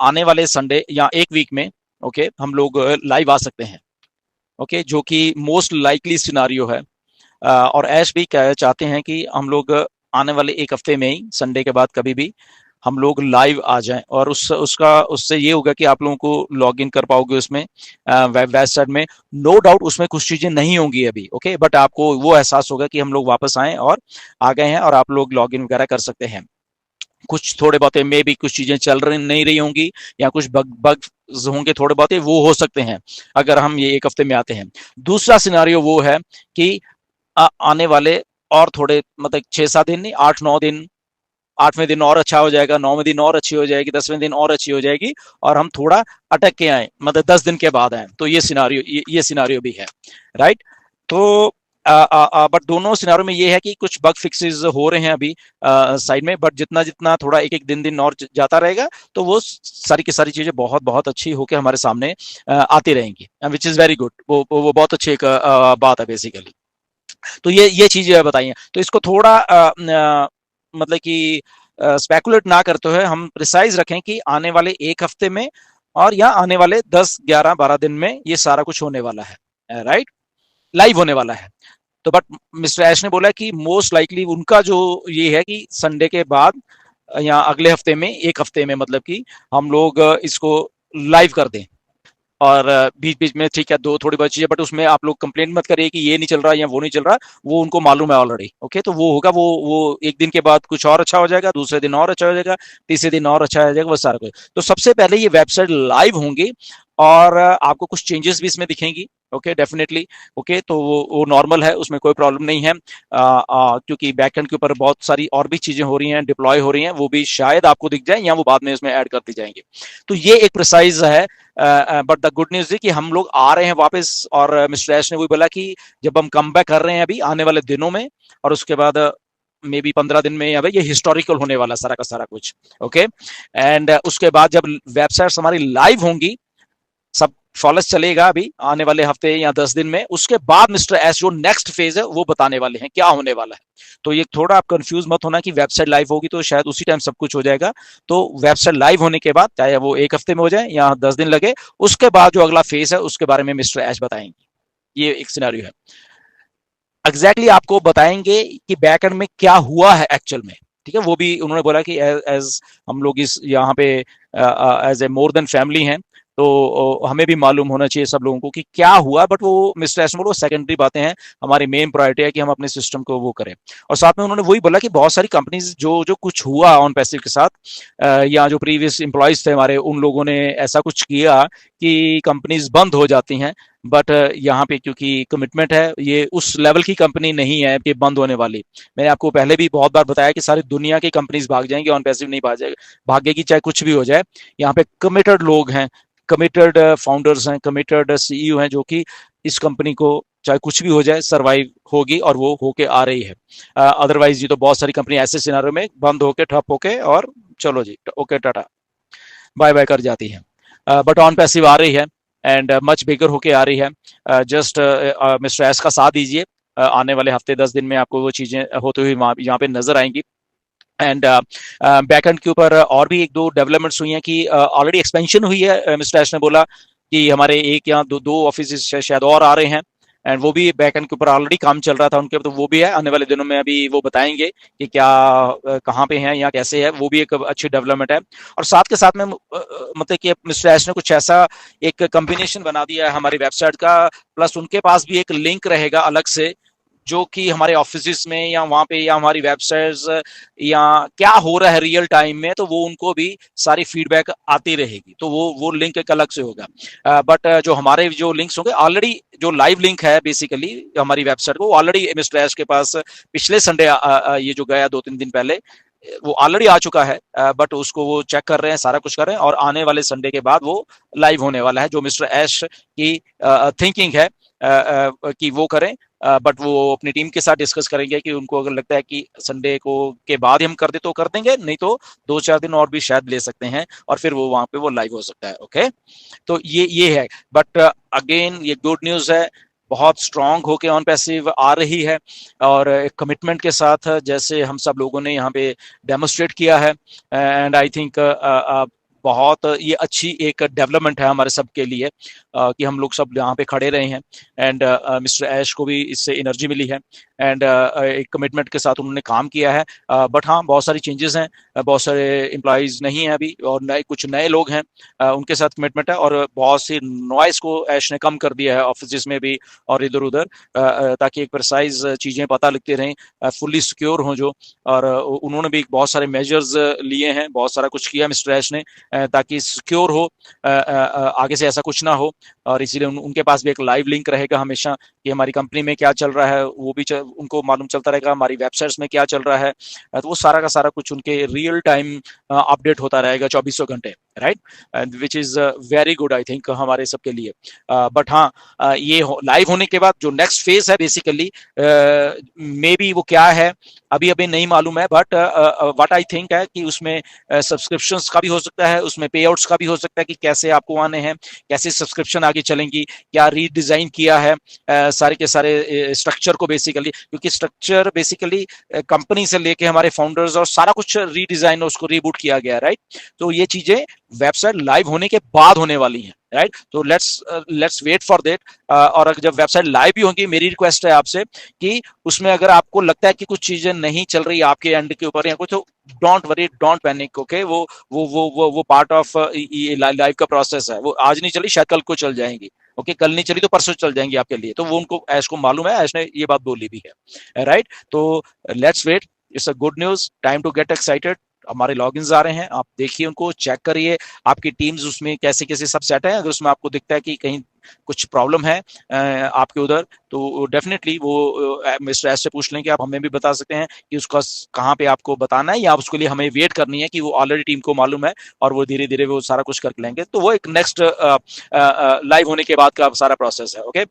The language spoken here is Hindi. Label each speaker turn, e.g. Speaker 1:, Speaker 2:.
Speaker 1: आने वाले संडे या एक वीक में ओके हम लोग लाइव आ सकते हैं ओके, जो कि मोस्ट लाइकली सिनारियो है। और ऐश भी चाहते हैं कि हम लोग आने वाले एक हफ्ते में ही संडे के बाद कभी भी हम लोग लाइव आ जाएं, और उससे ये होगा कि आप लोगों को लॉग इन कर पाओगे उसमें वेबसाइट में। नो डाउट उसमें कुछ चीजें नहीं होंगी अभी ओके, बट आपको वो एहसास होगा कि हम लोग वापस आए और आ गए हैं, और आप लोग लॉग इन वगैरह कर सकते हैं। कुछ थोड़े बहुत मे भी कुछ चीजें चल रही नहीं रही होंगी, या कुछ बग बग होंगे थोड़े बहुत, वो हो सकते हैं अगर हम ये एक हफ्ते में आते हैं। दूसरा सिनारियो वो है कि आने वाले और थोड़े मतलब 6-7 दिन नहीं, 8-9 दिन, 8वें दिन और अच्छा हो जाएगा, 9वें दिन और अच्छी हो जाएगी, 10वें दिन और अच्छी हो जाएगी, और हम थोड़ा अटक के आए मतलब 10 दिन के बाद आए, तो ये सिनारियो भी है, राइट। तो बट दोनों सिनारियो में ये है कि कुछ बग फिक्सेस हो रहे हैं अभी साइड में, बट जितना जितना थोड़ा एक एक दिन और जाता रहेगा, तो वो सारी की सारी चीजें बहुत बहुत अच्छी होकर हमारे सामने आती रहेंगी, विच इज वेरी गुड। वो बहुत अच्छी एक बात है बेसिकली। तो ये चीजें बताइए, तो इसको थोड़ा मतलब कि स्पेकुलेट ना करते हुए हम प्रिसाइज रखें कि आने वाले एक हफ्ते में और या आने वाले 10, 11, 12 दिन में ये सारा कुछ होने वाला है, राइट, लाइव होने वाला है। तो बट मिस्टर ऐश ने बोला कि मोस्ट लाइकली उनका जो ये है कि संडे के बाद या अगले हफ्ते में, एक हफ्ते में मतलब कि हम लोग इसको लाइव कर दें। और बीच बीच में ठीक है दो थोड़ी बहुत चीजें, बट उसमें आप लोग कंप्लेंट मत करिए कि ये नहीं चल रहा या वो नहीं चल रहा, वो उनको मालूम है ऑलरेडी ओके। तो वो होगा, वो एक दिन के बाद कुछ और अच्छा हो जाएगा, दूसरे दिन और अच्छा हो जाएगा, तीसरे दिन और अच्छा हो जाएगा, वो सारा कुछ। तो सबसे पहले ये वेबसाइट लाइव होंगी, और आपको कुछ चेंजेस भी इसमें दिखेंगी ओके, डेफिनेटली ओके। तो वो नॉर्मल है, उसमें कोई प्रॉब्लम नहीं है, क्योंकि बैकएंड के ऊपर बहुत सारी और भी चीजें हो रही हैं, डिप्लॉय हो रही हैं, वो भी शायद आपको दिख जाए या वो बाद में इसमें ऐड कर दी जाएंगे। तो ये एक प्रिसाइज है। बट द गुड न्यूज है कि हम लोग आ रहे हैं वापस, और मिस्टर ऐश ने वही बोला कि जब हम कम बैक कर रहे हैं अभी आने वाले दिनों में, और उसके बाद मे बी 15 दिन में, या भाई ये हिस्टोरिकल होने वाला सारा का सारा कुछ ओके। एंड उसके बाद जब वेबसाइट्स हमारी लाइव होंगी, सब फॉलेस चलेगा अभी आने वाले हफ्ते या 10 दिन में, उसके बाद मिस्टर एस जो नेक्स्ट फेज है वो बताने वाले हैं क्या होने वाला है। तो ये थोड़ा आप कंफ्यूज मत होना कि वेबसाइट लाइव होगी तो शायद उसी टाइम सब कुछ हो जाएगा। तो वेबसाइट लाइव होने के बाद, चाहे वो एक हफ्ते में हो जाए या 10 दिन लगे, उसके बाद जो अगला फेज है उसके बारे में मिस्टर एस बताएंगे। ये एक सिनेरियो है, एग्जैक्टली आपको बताएंगे कि बैकएंड में क्या हुआ है एक्चुअल में, ठीक है। वो भी उन्होंने बोला कि एज हम लोग इस यहाँ पे as a more than family हैं, तो हमें भी मालूम होना चाहिए सब लोगों को कि क्या हुआ, बट वो मिस्टर एस ने बोला वो सेकेंडरी बातें हैं, हमारी मेन प्रायोरिटी है कि हम अपने सिस्टम को वो करें। और साथ में उन्होंने वही बोला कि बहुत सारी कंपनीज जो जो कुछ हुआ ऑन पैसिव के साथ, या जो प्रीवियस एम्प्लॉयज थे हमारे, उन लोगों ने ऐसा कुछ किया कि कंपनीज बंद हो जाती हैं। बट यहाँ पे क्योंकि कमिटमेंट है, ये उस लेवल की कंपनी नहीं है कि बंद होने वाली। मैंने आपको पहले भी बहुत बार बताया कि सारी दुनिया की कंपनीज भाग जाएंगी, ऑन पैसिव नहीं भागेगी, चाहे कुछ भी हो जाए। यहाँ पे कमिटेड लोग हैं, कमिटेड फाउंडर्स हैं, कमिटेड सीईओ हैं, जो कि इस कंपनी को चाहे कुछ भी हो जाए सरवाइव होगी, और वो होके आ रही है। अदरवाइज ये तो बहुत सारी कंपनी ऐसे सिनारियों में बंद होके, ठप होके, और चलो जी ओके टाटा बाय बाय कर जाती है। बट ऑन पैसिव आ रही है, एंड मच बिगर होके आ रही है। जस्ट मिस्टर एस का साथ दीजिए, आने वाले हफ्ते 10 दिन में आपको वो चीजें होते हुए यहाँ पे नजर आएंगी। एंड बैकएंड के ऊपर और भी एक दो डेवलपमेंट्स हुई हैं कि ऑलरेडी एक्सपेंशन हुई है। मिस्टर एस ने बोला कि हमारे एक या दो ऑफिस शायद और आ रहे हैं, एंड वो भी बैकएंड के ऊपर ऑलरेडी काम चल रहा था उनके, तो वो भी है आने वाले दिनों में, अभी वो बताएंगे कि क्या कहाँ पे हैं या कैसे है। वो भी एक अच्छी डेवलपमेंट है। और साथ के साथ में मतलब कि मिस्टर एस ने कुछ ऐसा एक कॉम्बिनेशन बना दिया है हमारी वेबसाइट का, प्लस उनके पास भी एक लिंक रहेगा अलग से, जो कि हमारे ऑफिस में या वहां पे या हमारी वेबसाइट्स या क्या हो रहा है रियल टाइम में, तो वो उनको भी सारी फीडबैक आती रहेगी। तो वो लिंक एक अलग से होगा। बट जो हमारे जो लिंक्स होंगे ऑलरेडी, जो लाइव लिंक है बेसिकली हमारी वेबसाइट को, ऑलरेडी मिस्टर एस के पास पिछले संडे ये जो गया 2-3 दिन पहले, वो ऑलरेडी आ चुका है। बट उसको वो चेक कर रहे हैं, सारा कुछ कर रहे हैं, और आने वाले संडे के बाद वो लाइव होने वाला है, जो मिस्टर एश की थिंकिंग है कि वो करें। बट वो अपनी टीम के साथ डिस्कस करेंगे कि उनको अगर लगता है कि संडे को के बाद ही हम कर दे तो कर देंगे, नहीं तो 2-4 दिन और भी शायद ले सकते हैं, और फिर वो वहां पे वो लाइव हो सकता है ओके। तो ये है। बट अगेन ये गुड न्यूज है, बहुत स्ट्रांग होके ऑन पैसिव आ रही है, और कमिटमेंट के साथ, जैसे हम सब लोगों ने यहाँ पे डेमोस्ट्रेट किया है। एंड आई थिंक बहुत ये अच्छी एक डेवलपमेंट है हमारे सब के लिए, कि हम लोग सब यहाँ पे खड़े रहे हैं। एंड मिस्टर ऐश को भी इससे एनर्जी मिली है, एंड एक कमिटमेंट के साथ उन्होंने काम किया है। बट हाँ, बहुत सारी चेंजेस हैं, बहुत सारे एम्प्लॉयज़ नहीं हैं अभी, और नए कुछ नए लोग हैं, उनके साथ कमिटमेंट है, और बहुत सी नॉइज़ को ऐश ने कम कर दिया है ऑफिस में भी और इधर-उधर, ताकि एक प्रिसाइज़ चीज़ें पता लगती रहें, फुल्ली सिक्योर हों जो। और उन्होंने भी बहुत सारे मेजर्स लिए हैं, बहुत सारा कुछ किया मिस्टर ऐश ने, ताकि सिक्योर हो, आगे से ऐसा कुछ ना हो। और इसीलिए उनके पास भी एक लाइव लिंक रहेगा हमेशा कि हमारी कंपनी में क्या चल रहा है, वो भी उनको मालूम चलता रहेगा, हमारी वेबसाइट्स में क्या चल रहा है। तो वो सारा का सारा कुछ उनके रियल टाइम अपडेट होता रहेगा 24 घंटे, right? Which is very good I think हमारे सबके लिए। बट हाँ, ये लाइव होने के बाद जो नेक्स्ट फेज है बेसिकली, मे बी वो क्या है अभी अभी नहीं मालूम है, बट व्हाट आई थिंक है कि उसमें सब्सक्रिप्शंस का भी हो सकता है, उसमें पे आउट्स का भी हो सकता है कि कैसे आपको आने हैं, कैसे सब्सक्रिप्शन आगे चलेंगी, क्या रीडिजाइन किया है सारे के सारे स्ट्रक्चर को बेसिकली, क्योंकि स्ट्रक्चर बेसिकली कंपनी से लेके हमारे फाउंडर्स और सारा कुछ रीडिजाइन उसको रीबूट किया गया, राइट? तो ये चीजें वेबसाइट लाइव होने के बाद होने वाली हैं, राइट? तो लेट्स वेट फॉर दैट। और जब वेबसाइट लाइव भी होंगी, मेरी रिक्वेस्ट है आपसे कि उसमें अगर आपको लगता है कि कुछ चीजें नहीं चल रही आपके एंड के ऊपर या कुछ, तो don't worry, don't panic, okay? वो पार्ट ऑफ ये लाइव का प्रोसेस है। वो आज नहीं चली, शायद कल को चल जाएंगी, ओके? कल नहीं चली तो परसों चल जाएंगी आपके लिए। तो वो उनको, ऐश को मालूम है, ऐश ने ये बात बोली भी है, राइट? तो let's wait, it's a good news, time to get excited. हमारे लॉगिन्स आ रहे हैं, आप देखिए उनको, चेक करिए आपकी टीम्स उसमें कैसे कैसे सब सेट है। अगर उसमें आपको दिखता है कि कहीं कुछ प्रॉब्लम है आपके उधर, तो डेफिनेटली वो मिस्टर एस से पूछ लें कि आप हमें भी बता सकते हैं कि उसका कहाँ पे आपको बताना है, या आप उसके लिए हमें वेट करनी है कि वो ऑलरेडी टीम को मालूम है और वो धीरे धीरे वो सारा कुछ कर लेंगे। तो वो एक नेक्स्ट लाइव होने के बाद का सारा प्रोसेस है, ओके?